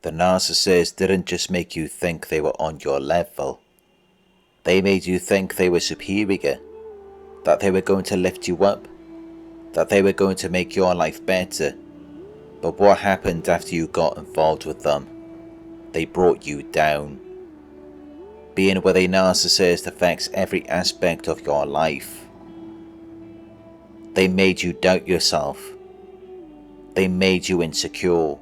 The narcissist didn't just make you think they were on your level. They made you think they were superior, that they were going to lift you up, that they were going to make your life better. But what happened after you got involved with them? They brought you down. Being with a narcissist affects every aspect of your life. They made you doubt yourself. They made you insecure.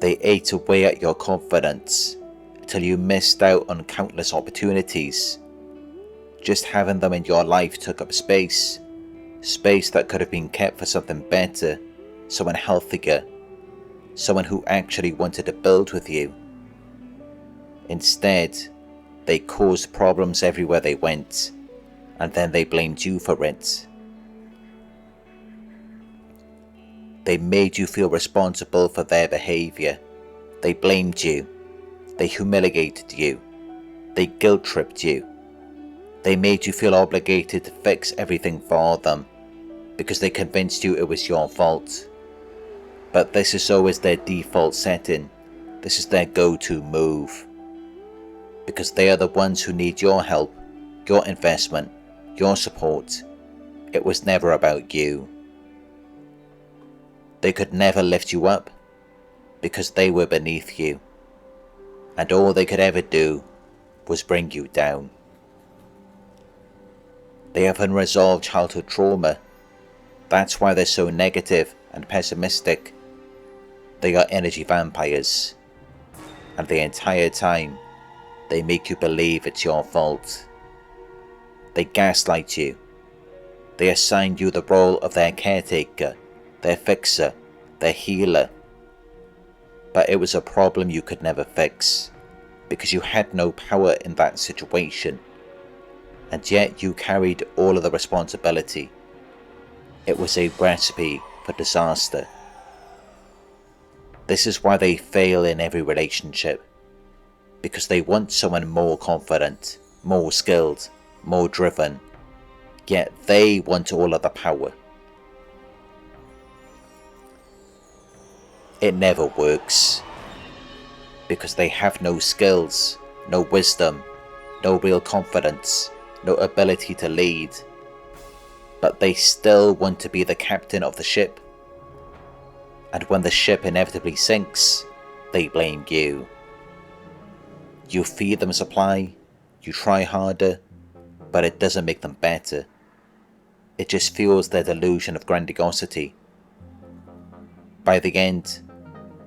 They ate away at your confidence till you missed out on countless opportunities. Just having them in your life took up space that could have been kept for something better, someone healthier, someone who actually wanted to build with you. Instead, they caused problems everywhere they went, and then they blamed you for it. They made you feel responsible for their behavior. They blamed you. They humiliated you. They guilt-tripped you. They made you feel obligated to fix everything for them because they convinced you it was your fault. But this is always their default setting. This is their go-to move. Because they are the ones who need your help, your investment, your support. It was never about you. They could never lift you up because they were beneath you. And all they could ever do was bring you down. They have unresolved childhood trauma. That's why they're so negative and pessimistic. They are energy vampires. And the entire time, they make you believe it's your fault. They gaslight you. They assign you the role of their caretaker, their fixer, their healer. But it was a problem you could never fix, because you had no power in that situation, and yet you carried all of the responsibility. It was a recipe for disaster. This is why they fail in every relationship, because they want someone more confident, more skilled, more driven, yet they want all of the power. It never works, because they have no skills, no wisdom, no real confidence, no ability to lead, but they still want to be the captain of the ship. And when the ship inevitably sinks, they blame you. You feed them supply, you try harder, but it doesn't make them better. It just fuels their delusion of grandiosity. By the end,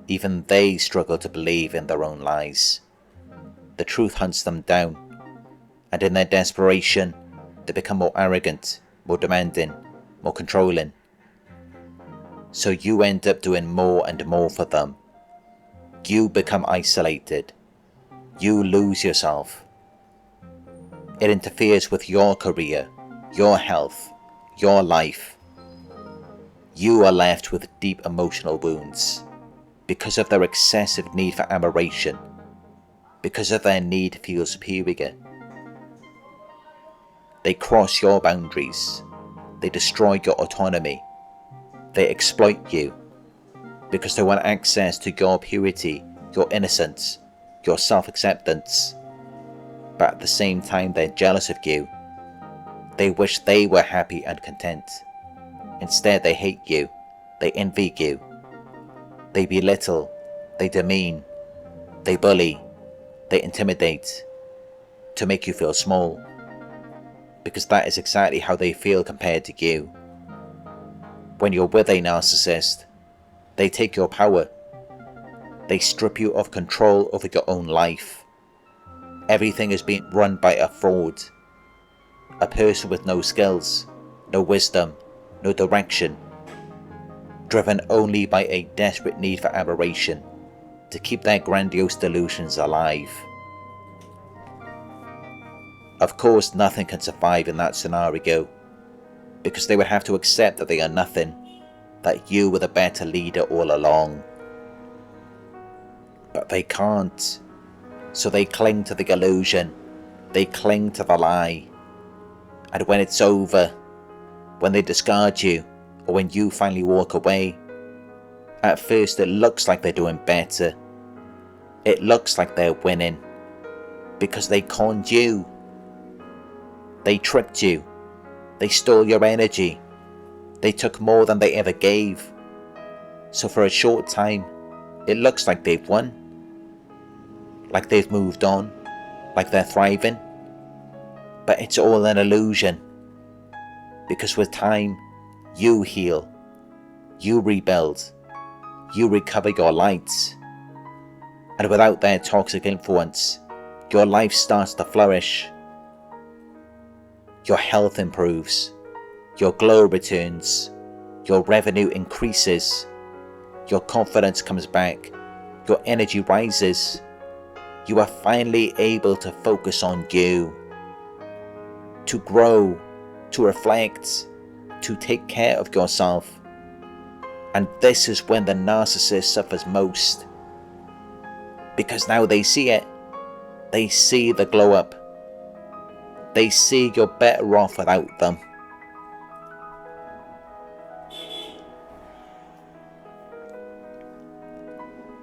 even they struggle to believe in their own lies. The truth hunts them down, and in their desperation, they become more arrogant, more demanding, more controlling. So you end up doing more and more for them. You become isolated. You lose yourself. It interferes with your career, your health, your life. You are left with deep emotional wounds because of their excessive need for admiration, because of their need to feel superior. They cross your boundaries. They destroy your autonomy. They exploit you because they want access to your purity, your innocence, your self-acceptance. But at the same time, they're jealous of you. They wish they were happy and content. Instead, they hate you. They envy you. They belittle. They demean. They bully. They intimidate to make you feel small. Because that is exactly how they feel compared to you. When you're with a narcissist, they take your power. They strip you of control over your own life. Everything is being run by a fraud. A person with no skills, no wisdom, no direction. Driven only by a desperate need for admiration to keep their grandiose delusions alive. Of course, nothing can survive in that scenario, because they would have to accept that they are nothing, that you were the better leader all along. But they can't, so they cling to the illusion, they cling to the lie. And when it's over, when they discard you, or when you finally walk away, At first it looks like they're doing better. It looks like they're winning. Because they conned you. They tricked you. They stole your energy. They took more than they ever gave. So for a short time, it looks like they've won. Like they've moved on. Like they're thriving. But it's all an illusion. Because with time, you heal. You rebuild. You recover your light. And without their toxic influence, your life starts to flourish. Your health improves. Your glow returns. Your revenue increases. Your confidence comes back. Your energy rises. You are finally able to focus on you. To grow. To reflect. To take care of yourself. And this is when the narcissist suffers most. Because now they see it. They see the glow up. They see you're better off without them.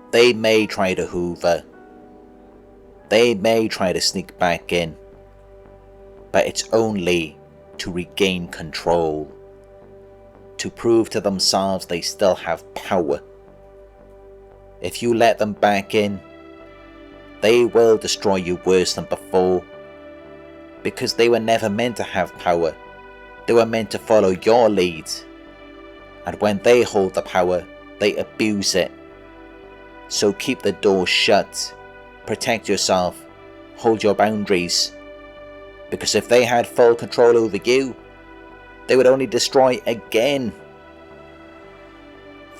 They may try to hoover. They may try to sneak back in. But it's only to regain control. To prove to themselves they still have power. If you let them back in, they will destroy you worse than before. Because they were never meant to have power. They were meant to follow your lead. And when they hold the power, they abuse it. So keep the door shut. Protect yourself. Hold your boundaries. Because if they had full control over you, they would only destroy again.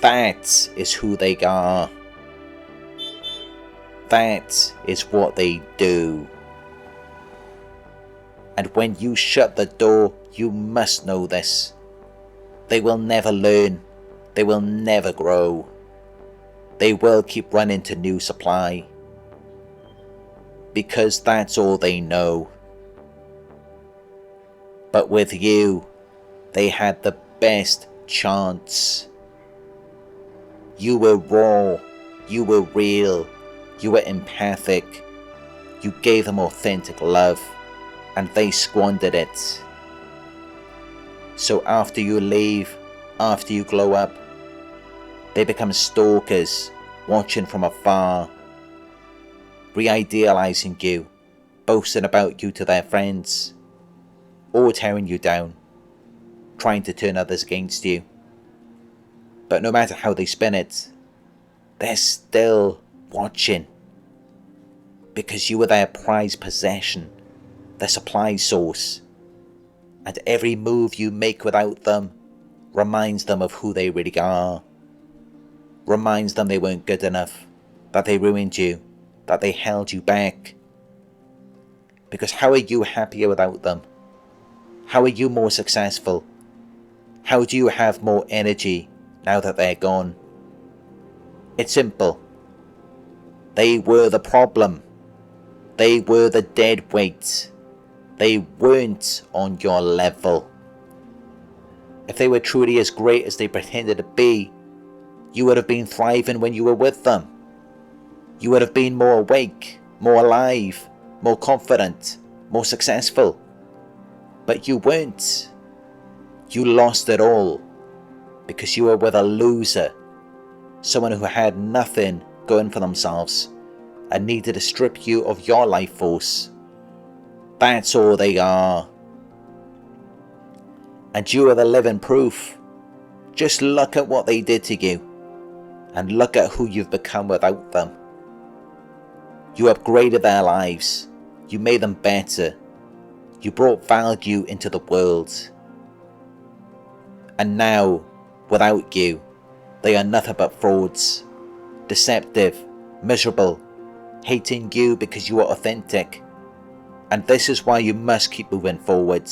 That is who they are. That is what they do. And when you shut the door, you must know this. They will never learn. They will never grow. They will keep running to new supply. Because that's all they know. But with you, they had the best chance. You were raw. You were real. You were empathic. You gave them authentic love. And they squandered it. So after you leave, after you glow up, they become stalkers, watching from afar, re-idealizing you, boasting about you to their friends, or tearing you down, trying to turn others against you. But no matter how they spin it, they're still watching. Because you were their prized possession, their supply source. And every move you make without them reminds them of who they really are. Reminds them they weren't good enough, that they ruined you, that they held you back. Because how are you happier without them? How are you more successful? How do you have more energy now that they're gone? It's simple. They were the problem. They were the dead weight. They weren't on your level. If they were truly as great as they pretended to be, you would have been thriving when you were with them. You would have been more awake, more alive, more confident, more successful. But you weren't. You lost it all because you were with a loser, someone who had nothing going for themselves and needed to strip you of your life force. That's all they are. And you are the living proof. Just look at what they did to you and look at who you've become without them. You upgraded their lives. You made them better. You brought value into the world. And now, without you, they are nothing but frauds, deceptive, miserable, hating you because you are authentic. And this is why you must keep moving forward,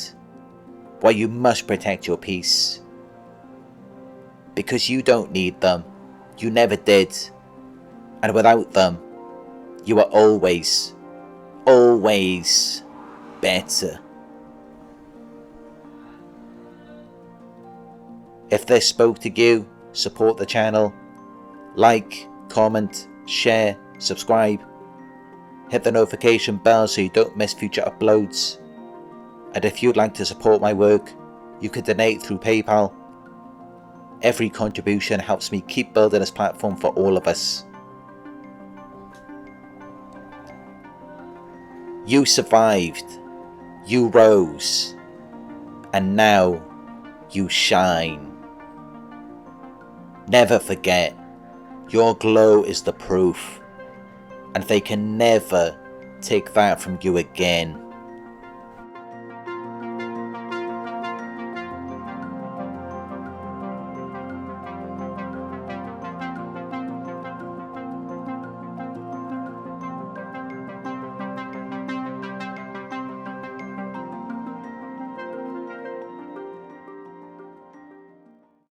why you must protect your peace. Because you don't need them, you never did, and without them, you are always, always better. If this spoke to you, support the channel, Like, comment, share, subscribe. Hit the notification bell so you don't miss future uploads. And if you'd like to support my work, you can donate through PayPal. Every contribution helps me keep building this platform for all of us. You survived, you rose, and now you shine. Never forget, your glow is the proof, and they can never take that from you again.